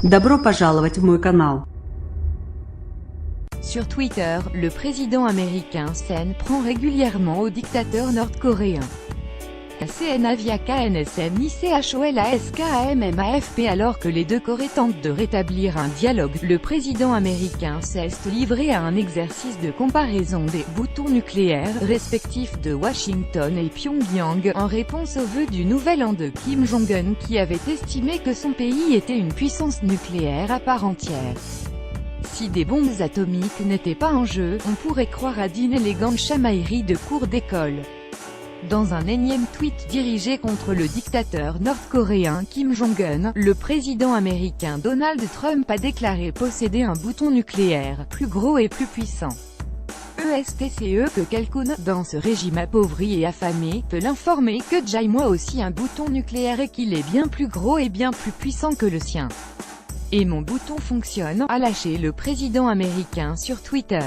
Добро пожаловать в мой канал. Sur Twitter, le président américain s'en prend régulièrement au dictateur nord-coréen. CNA via KNSM ICHOLASKAMMAFP. Alors que les deux Corées tentent de rétablir un dialogue, le président américain s'est livré à un exercice de comparaison des boutons nucléaires respectifs de Washington et Pyongyang, en réponse aux vœux du nouvel an de Kim Jong-un qui avait estimé que son pays était une puissance nucléaire à part entière. Si des bombes atomiques n'étaient pas en jeu, on pourrait croire à d'inélégantes chamailleries de cours d'école. Dans un énième tweet dirigé contre le dictateur nord-coréen Kim Jong-un, le président américain Donald Trump a déclaré posséder un bouton nucléaire, plus gros et plus puissant. ESTCE que quelqu'un, dans ce régime appauvri et affamé, peut l'informer que j'ai moi aussi un bouton nucléaire et qu'il est bien plus gros et bien plus puissant que le sien. Et mon bouton fonctionne, a lâché le président américain sur Twitter.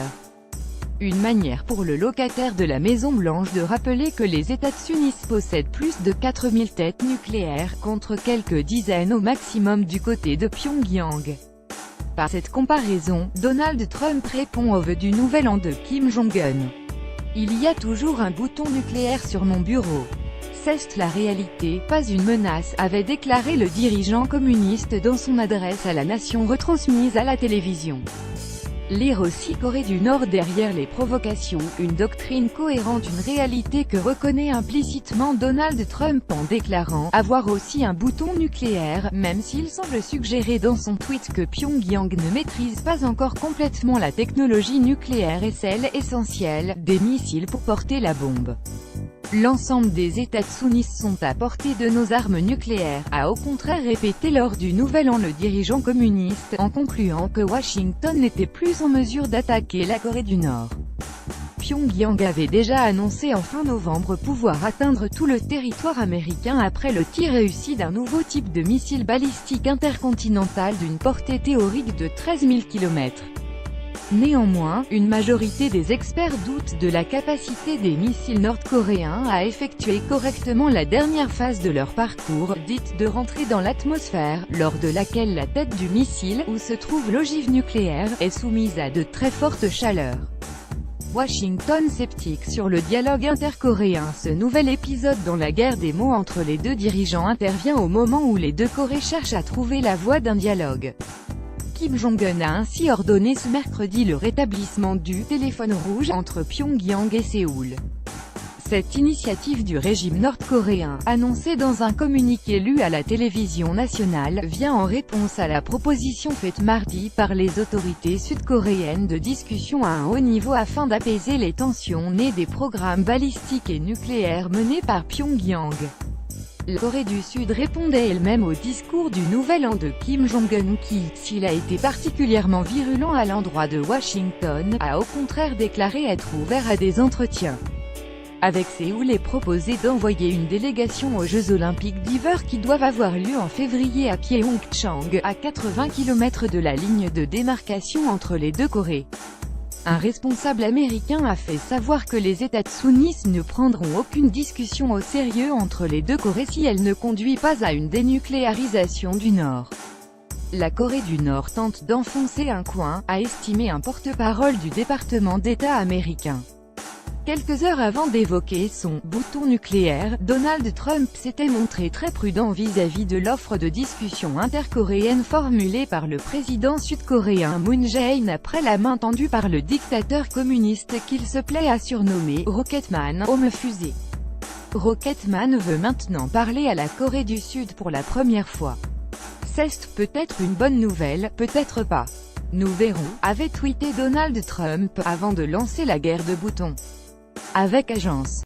Une manière pour le locataire de la Maison-Blanche de rappeler que les États-Unis possèdent plus de 4000 têtes nucléaires, contre quelques dizaines au maximum du côté de Pyongyang. Par cette comparaison, Donald Trump répond aux vœux du nouvel an de Kim Jong-un. Il y a toujours un bouton nucléaire sur mon bureau. C'est la réalité, pas une menace, avait déclaré le dirigeant communiste dans son adresse à la nation retransmise à la télévision. Lire aussi Corée du Nord derrière les provocations, une doctrine cohérente, une réalité que reconnaît implicitement Donald Trump en déclarant avoir aussi un bouton nucléaire, même s'il semble suggérer dans son tweet que Pyongyang ne maîtrise pas encore complètement la technologie nucléaire et celle essentielle, des missiles pour porter la bombe. L'ensemble des États-Unis sont à portée de nos armes nucléaires, a au contraire répété lors du Nouvel An le dirigeant communiste, en concluant que Washington n'était plus en mesure d'attaquer la Corée du Nord. Pyongyang avait déjà annoncé en fin novembre pouvoir atteindre tout le territoire américain après le tir réussi d'un nouveau type de missile balistique intercontinental d'une portée théorique de 13 000 km. Néanmoins, une majorité des experts doutent de la capacité des missiles nord-coréens à effectuer correctement la dernière phase de leur parcours, dite de rentrer dans l'atmosphère, lors de laquelle la tête du missile, où se trouve l'ogive nucléaire, est soumise à de très fortes chaleurs. Washington sceptique sur le dialogue intercoréen. Ce nouvel épisode dans la guerre des mots entre les deux dirigeants intervient au moment où les deux Corées cherchent à trouver la voie d'un dialogue. Kim Jong-un a ainsi ordonné ce mercredi le rétablissement du « téléphone rouge » entre Pyongyang et Séoul. Cette initiative du régime nord-coréen, annoncée dans un communiqué lu à la télévision nationale, vient en réponse à la proposition faite mardi par les autorités sud-coréennes de discussion à un haut niveau afin d'apaiser les tensions nées des programmes balistiques et nucléaires menés par Pyongyang. La Corée du Sud répondait elle-même au discours du nouvel an de Kim Jong-un qui, s'il a été particulièrement virulent à l'endroit de Washington, a au contraire déclaré être ouvert à des entretiens avec Séoul et proposé d'envoyer une délégation aux Jeux Olympiques d'hiver qui doivent avoir lieu en février à Pyeongchang, à 80 km de la ligne de démarcation entre les deux Corées. Un responsable américain a fait savoir que les États-Unis ne prendront aucune discussion au sérieux entre les deux Corées si elle ne conduit pas à une dénucléarisation du Nord. La Corée du Nord tente d'enfoncer un coin, a estimé un porte-parole du département d'État américain. Quelques heures avant d'évoquer son « bouton nucléaire », Donald Trump s'était montré très prudent vis-à-vis de l'offre de discussion intercoréenne formulée par le président sud-coréen Moon Jae-in après la main tendue par le dictateur communiste qu'il se plaît à surnommer « Rocketman » homme fusée. Rocketman veut maintenant parler à la Corée du Sud pour la première fois. C'est peut-être une bonne nouvelle, peut-être pas. Nous verrons, avait tweeté Donald Trump avant de lancer la guerre de boutons. Avec Agence.